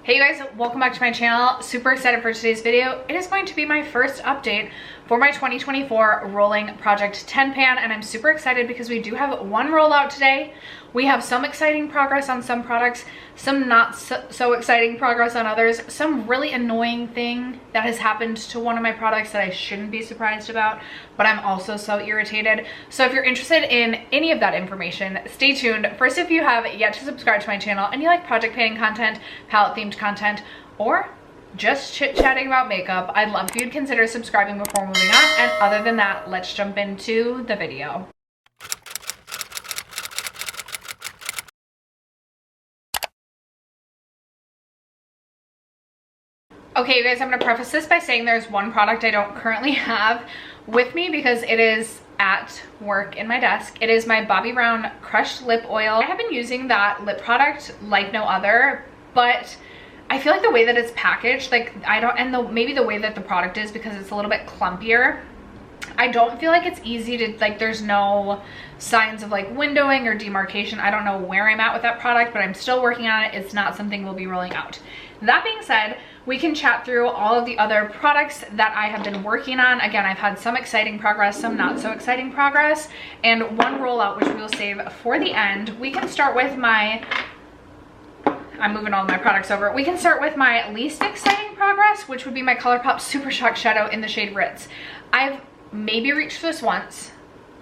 Hey you guys, welcome back to my channel. Super excited for today's video. It is going to be my first update for my 2024 rolling project 10 pan, and I'm super excited because we do have one rollout today. We have some exciting progress on some products, some not so exciting progress on others, some really annoying thing that has happened to one of my products that I shouldn't be surprised about, but I'm also so irritated. So if you're interested in any of that information, stay tuned. First, if you have yet to subscribe to my channel and you like project panning content, palette themed content, or just chit-chatting about makeup, I'd love if you'd consider subscribing before moving on. And other than that, let's jump into the video. Okay, you guys, I'm gonna preface this by saying there's one product I don't currently have with me because it is at work in my desk. It is my Bobbi Brown Crushed Lip Oil. I have been using that lip product like no other, but I feel like the way that it's packaged, like maybe the way that the product is, because it's a little bit clumpier, I don't feel like it's easy to, like, there's no signs of like windowing or demarcation. I don't know where I'm at with that product, but I'm still working on it. It's not something we'll be rolling out. That being said, we can chat through all of the other products that I have been working on. Again, I've had some exciting progress, some not so exciting progress, and one rollout which we'll save for the end. We can start with I'm moving all my products over. We can start with my least exciting progress, which would be my Colourpop Super Shock Shadow in the shade Ritz. I've maybe reached for this once.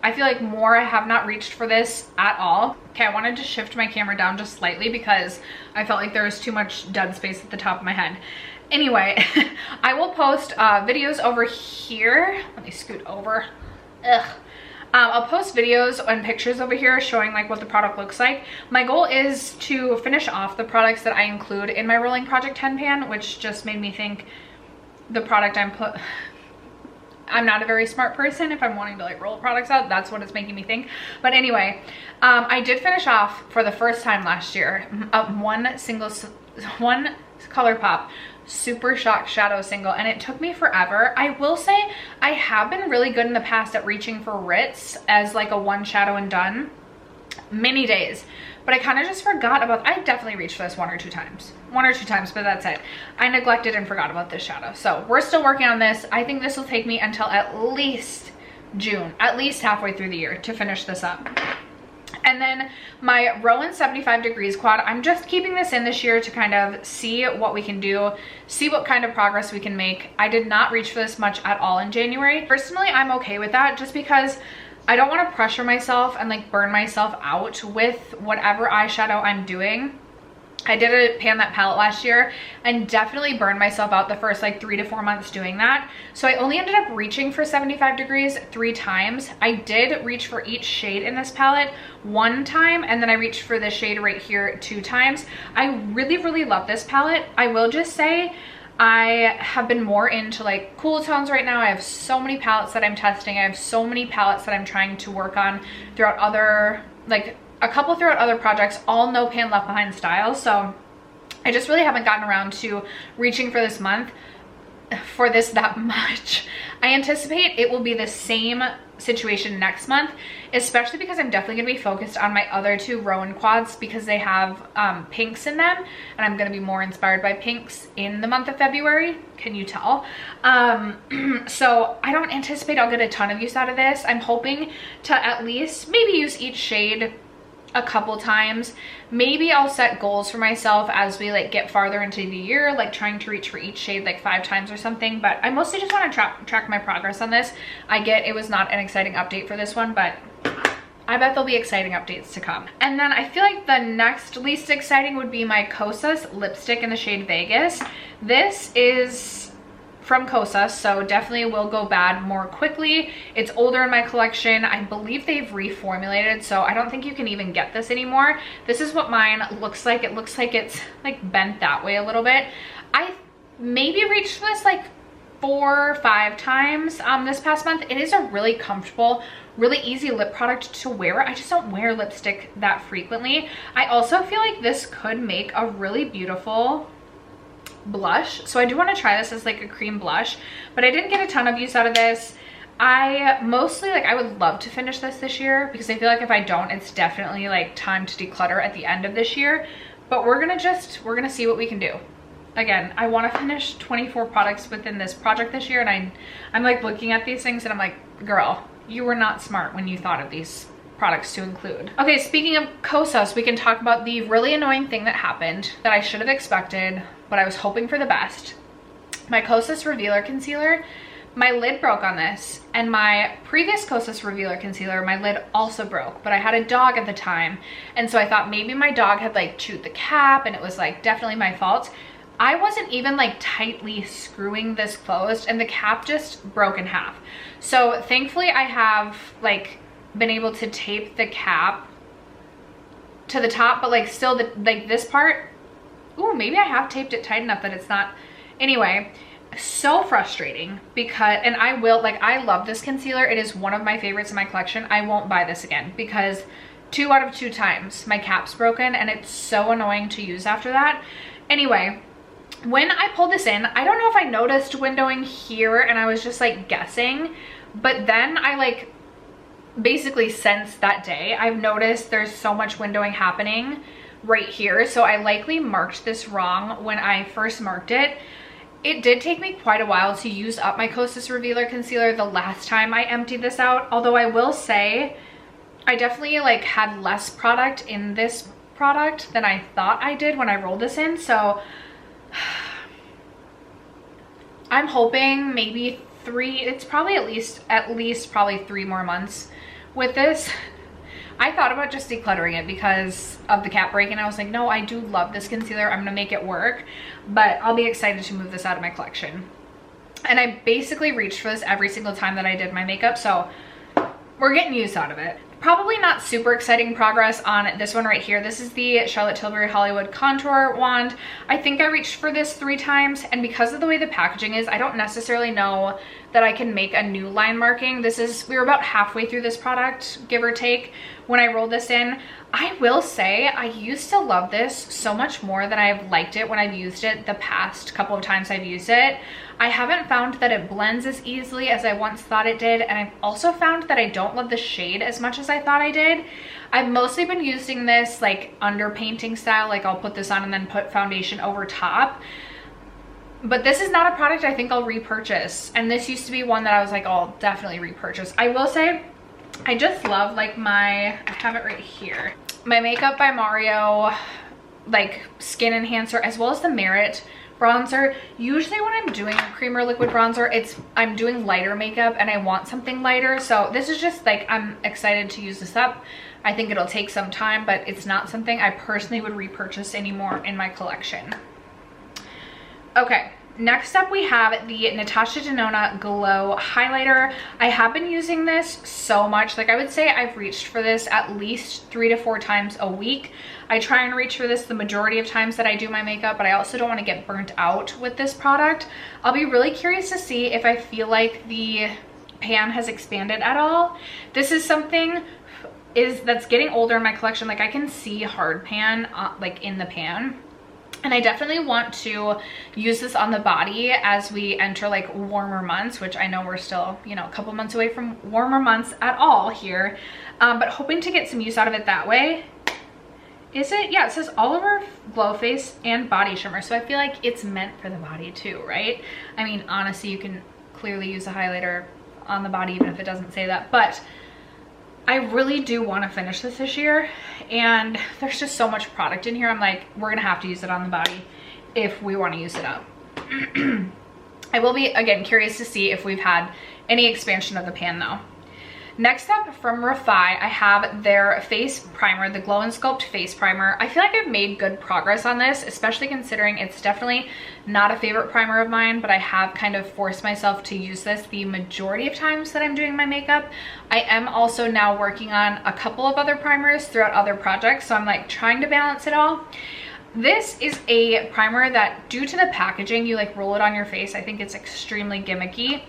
I feel like more I have not reached for this at all. Okay, I wanted to shift my camera down just slightly because I felt like there was too much dead space at the top of my head. Anyway, I will post videos over here. Let me scoot over. Ugh. I'll post videos and pictures over here showing like what the product looks like. My goal is to finish off the products that I include in my rolling project 10 pan, which just made me think the product I'm not a very smart person if I'm wanting to like roll products out. That's what it's making me think. But anyway, I did finish off for the first time last year one Colourpop Super Shock Shadow single, and it took me forever. I will say I have been really good in the past at reaching for Ritz as like a one shadow and done many days, but I kind of just forgot about, I definitely reached for this one or two times, but that's it. I neglected and forgot about this shadow. So we're still working on this. I think this will take me until at least June, at least halfway through the year, to finish this up. And then my Rowan 75 Degrees quad, I'm just keeping this in this year to kind of see what we can do, see what kind of progress we can make. I did not reach for this much at all in January. Personally, I'm okay with that just because I don't want to pressure myself and like burn myself out with whatever eyeshadow I'm doing. I did a pan that palette last year and definitely burned myself out the first like 3 to 4 months doing that. So I only ended up reaching for 75 Degrees 3 times. I did reach for each shade in this palette 1 time, and then I reached for this shade right here 2 times. I really love this palette. I will just say I have been more into like cool tones right now. I have so many palettes that I'm testing. I have so many palettes that I'm trying to work on throughout other, like a couple throughout other projects, all no pan left behind styles. So I just really haven't gotten around to reaching for this month for this that much. I anticipate it will be the same situation next month, especially because I'm definitely gonna be focused on my other 2 Rowan quads because they have pinks in them, and I'm gonna be more inspired by pinks in the month of February. Can you tell? So I don't anticipate I'll get a ton of use out of this. I'm hoping to at least maybe use each shade a couple times. Maybe I'll set goals for myself as we like get farther into the year, like trying to reach for each shade like 5 times or something, but I mostly just want to track my progress on this. I get it was not an exciting update for this one, but I bet there'll be exciting updates to come. And then I feel like the next least exciting would be my Kosas lipstick in the shade Vegas. This is from Kosas, so definitely will go bad more quickly. It's older in my collection. I believe they've reformulated, so I don't think you can even get this anymore. This is what mine looks like. It looks like it's like bent that way a little bit. I maybe reached this like 4 or 5 times this past month. It is a really comfortable, really easy lip product to wear. I just don't wear lipstick that frequently. I also feel like this could make a really beautiful blush, so I do want to try this as like a cream blush, but I didn't get a ton of use out of this. I mostly like, I would love to finish this year because I feel like if I don't, it's definitely like time to declutter at the end of this year, but we're gonna see what we can do. again, I want to finish 24 products within this project this year, and I'm like looking at these things and I'm like, girl, you were not smart when you thought of these products to include. Okay, speaking of Kosas, we can talk about the really annoying thing that happened that I should have expected, but I was hoping for the best. My Kosas Revealer concealer, my lid broke on this, and my previous Kosas Revealer concealer, my lid also broke, but I had a dog at the time, and so I thought maybe my dog had like chewed the cap and it was like definitely my fault. I wasn't even like tightly screwing this closed, and the cap just broke in half. So thankfully I have like been able to tape the cap to the top, but like still the like this part, ooh, maybe I have taped it tight enough that it's not. Anyway, so frustrating because, and I will, like, I love this concealer. It is one of my favorites in my collection. I won't buy this again because 2 out of 2 times my cap's broken, and it's so annoying to use after that. Anyway, when I pulled this in, I don't know if I noticed windowing here and I was just like guessing, but then I like basically since that day, I've noticed there's so much windowing happening right here. So I likely marked this wrong when I first marked it. It did take me quite a while to use up my Kosas Revealer concealer the last time I emptied this out. Although I will say, I definitely like had less product in this product than I thought I did when I rolled this in. So I'm hoping maybe 3, it's probably at least probably 3 more months with this. I thought about just decluttering it because of the cap break, and I was like, no, I do love this concealer. I'm gonna make it work, but I'll be excited to move this out of my collection. And I basically reached for this every single time that I did my makeup, so we're getting use out of it. Probably not super exciting progress on this one right here. This is the Charlotte Tilbury Hollywood Contour Wand. I think I reached for this 3 times, and because of the way the packaging is, I don't necessarily know that I can make a new line marking. We were about halfway through this product, give or take, when I rolled this in. I will say I used to love this so much more than I've liked it when I've used it the past couple of times I've used it. I haven't found that it blends as easily as I once thought it did, and I've also found that I don't love the shade as much as I thought I did. I've mostly been using this like underpainting style, like I'll put this on and then put foundation over top. But this is not a product I think I'll repurchase, and this used to be one that I was like, oh, I'll definitely repurchase. I will say, I just love like I have it right here, my Makeup by Mario like skin enhancer, as well as the Merit bronzer. Usually when I'm doing a creamer liquid bronzer, I'm doing lighter makeup and I want something lighter. So this is just like, I'm excited to use this up. I think it'll take some time, but it's not something I personally would repurchase anymore in my collection. Okay, next up we have the Natasha Denona Glow Highlighter. I have been using this so much. Like I would say I've reached for this at least 3 to 4 times a week. I try and reach for this the majority of times that I do my makeup, but I also don't want to get burnt out with this product. I'll be really curious to see if I feel like the pan has expanded at all. This is something that's getting older in my collection. Like I can see hard pan like in the pan. And I definitely want to use this on the body as we enter like warmer months, which I know we're still, you know, a couple months away from warmer months at all here. But hoping to get some use out of it that way. Is it? Yeah, it says all over Glow Face and Body Shimmer. So I feel like it's meant for the body too, right? I mean, honestly, you can clearly use a highlighter on the body even if it doesn't say that. But I really do want to finish this year, and there's just so much product in here. I'm like, we're gonna have to use it on the body if we want to use it up. I will be, again, curious to see if we've had any expansion of the pan though. Next up from Refi, I have their face primer, the Glow and Sculpt face primer. I feel like I've made good progress on this, especially considering it's definitely not a favorite primer of mine, but I have kind of forced myself to use this the majority of times that I'm doing my makeup. I am also now working on a couple of other primers throughout other projects, so I'm like trying to balance it all. This is a primer that, due to the packaging, you like roll it on your face. I think it's extremely gimmicky.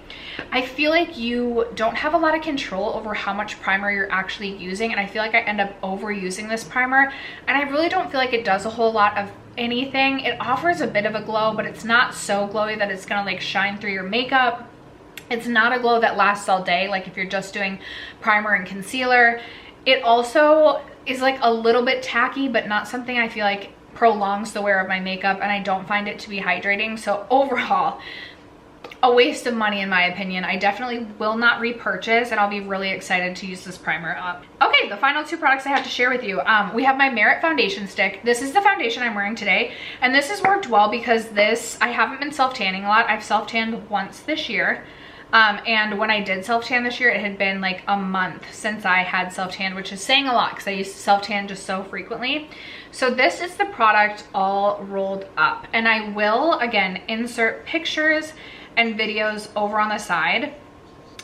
I feel like you don't have a lot of control over how much primer you're actually using, and I feel like I end up overusing this primer, and I really don't feel like it does a whole lot of anything. It offers a bit of a glow, but it's not so glowy that it's gonna like shine through your makeup. It's not a glow that lasts all day, like if you're just doing primer and concealer. It also is like a little bit tacky, but not something I feel like prolongs the wear of my makeup, and I don't find it to be hydrating. So overall, a waste of money in my opinion. I definitely will not repurchase, and I'll be really excited to use this primer up. Okay, the final two products I have to share with you. We have my Merit foundation stick. This is the foundation I'm wearing today, and this has worked well because I haven't been self-tanning a lot. I've self-tanned once this year. And when I did self-tan this year, it had been like a month since I had self-tanned, which is saying a lot because I used to self-tan just so frequently. So this is the product all rolled up, and I will, again, insert pictures and videos over on the side.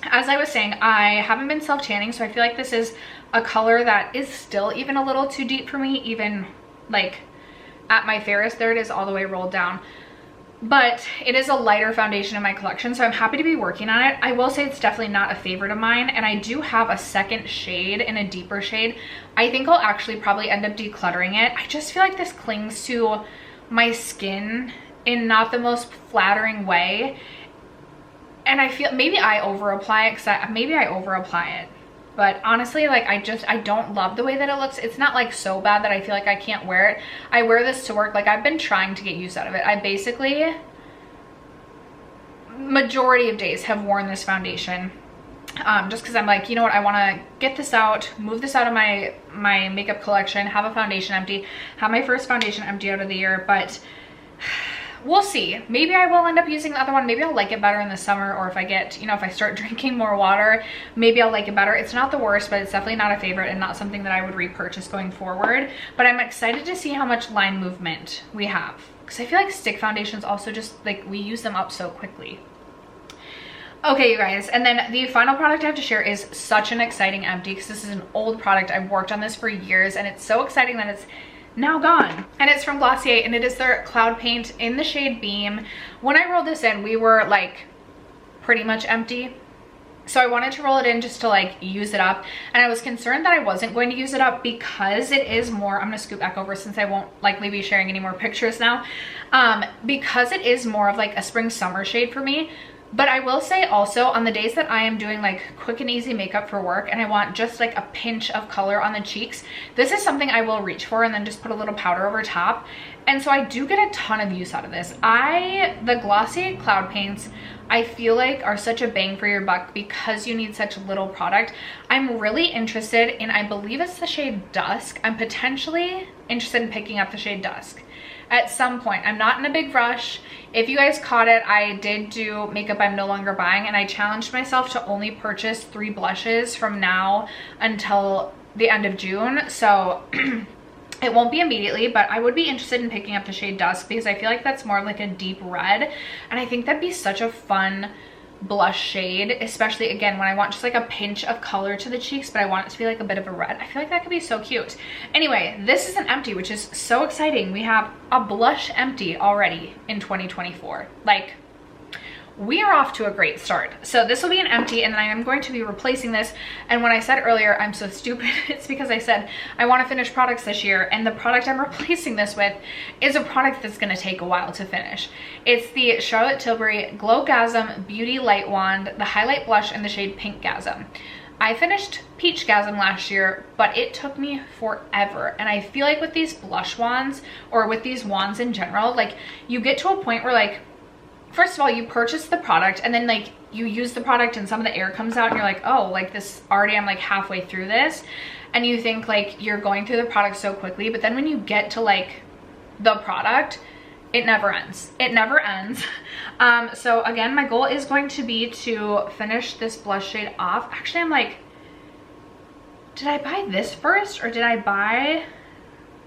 As I was saying, I haven't been self-tanning, so I feel like this is a color that is still even a little too deep for me, even like at my fairest. There it is, all the way rolled down. But it is a lighter foundation in my collection, so I'm happy to be working on it. I will say it's definitely not a favorite of mine, and I do have a second shade in a deeper shade. I think I'll actually probably end up decluttering it. I just feel like this clings to my skin in not the most flattering way, and I feel maybe I over apply it, because maybe I over apply it. But honestly, like, I don't love the way that it looks. It's not like so bad that I feel like I can't wear it. I wear this to work. Like, I've been trying to get use out of it. I basically, majority of days, have worn this foundation. Just because I'm like, you know what, I want to get this out, move this out of my makeup collection, have a foundation empty, have my first foundation empty out of the year. But we'll see. Maybe I will end up using the other one. Maybe I'll like it better in the summer, or if I get, you know, if I start drinking more water, maybe I'll like it better. It's not the worst, but it's definitely not a favorite and not something that I would repurchase going forward. But I'm excited to see how much line movement we have, because I feel like stick foundations also just, like, we use them up so quickly. Okay, you guys, and then the final product I have to share is such an exciting empty, because this is an old product. I've worked on this for years, and it's so exciting that it's now gone. And it's from Glossier, and it is their cloud paint in the shade Beam. When I rolled this in, we were like pretty much empty, so I wanted to roll it in just to like use it up, and I was concerned that I wasn't going to use it up because it is more, I'm gonna scoot back over since I won't likely be sharing any more pictures now, because it is more of like a spring summer shade for me. But I will say also, on the days that I am doing like quick and easy makeup for work and I want just like a pinch of color on the cheeks, this is something I will reach for and then just put a little powder over top. And so I do get a ton of use out of this. The Glossier cloud paints, I feel like, are such a bang for your buck because you need such little product. I'm really interested in, I believe it's the shade Dusk. I'm potentially interested in picking up the shade Dusk at some point. I'm not in a big rush. If you guys caught it, I did do makeup I'm no longer buying, and I challenged myself to only purchase 3 blushes from now until the end of June. So it won't be immediately, but I would be interested in picking up the shade Dusk because I feel like that's more of like a deep red, and I think that'd be such a fun blush shade, especially again when I want just like a pinch of color to the cheeks, but I want it to be like a bit of a red. I feel like that could be so cute. Anyway, this is an empty, which is so exciting. We have a blush empty already in 2024. Like, we are off to a great start. So this will be an empty, and then I am going to be replacing this. And when I said earlier I'm so stupid, it's because I said I want to finish products this year, and the product I'm replacing this with is a product that's going to take a while to finish. It's the Charlotte Tilbury Glowgasm Beauty Light Wand, the highlight blush in the shade Pinkgasm. I finished Peachgasm last year, but it took me forever. And I feel like with these blush wands, or with these wands in general, like, you get to a point where, like, first of all, you purchase the product and then like you use the product and some of the air comes out and you're like, oh, like this already, I'm like halfway through this. And you think like you're going through the product so quickly, but then when you get to like the product, it never ends. It never ends. So again, my goal is going to be to finish this blush shade off. Actually, I'm like, did I buy this first or did I buy...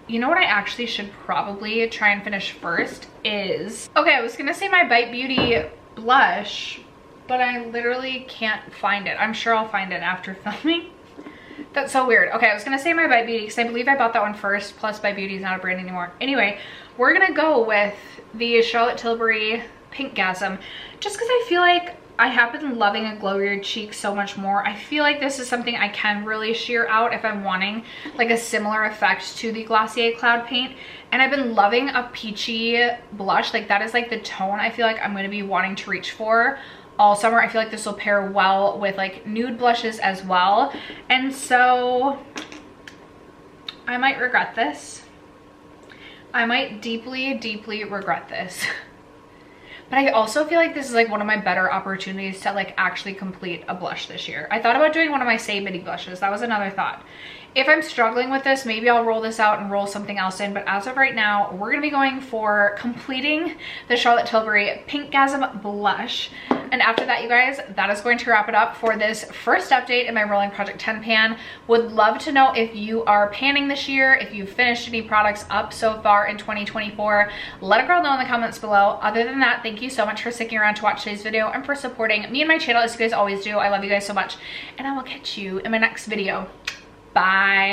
You know what I actually should probably try and finish first is... Okay, I was gonna say my Bite Beauty blush, but I literally can't find it. I'm sure I'll find it after filming. That's so weird. Okay, I was gonna say my Bite Beauty because I believe I bought that one first, plus Bite Beauty is not a brand anymore. Anyway, we're gonna go with the Charlotte Tilbury Pinkgasm just because I feel like I have been loving a glowier cheek so much more. I feel like this is something I can really sheer out if I'm wanting like a similar effect to the Glossier Cloud Paint. And I've been loving a peachy blush. Like, that is like the tone I feel like I'm going to be wanting to reach for all summer. I feel like this will pair well with like nude blushes as well. And so I might regret this, I might deeply, deeply regret this. But I also feel like this is like one of my better opportunities to like actually complete a blush this year. I thought about doing one of my Say Mini blushes. That was another thought. If I'm struggling with this, maybe I'll roll this out and roll something else in. But as of right now, we're gonna be going for completing the Charlotte Tilbury Pinkgasm blush. And after that, you guys, that is going to wrap it up for this first update in my Rolling Project 10 pan. Would love to know if you are panning this year, if you've finished any products up so far in 2024. Let a girl know in the comments below. Other than that, thank you so much for sticking around to watch today's video and for supporting me and my channel as you guys always do. I love you guys so much. And I will catch you in my next video. Bye.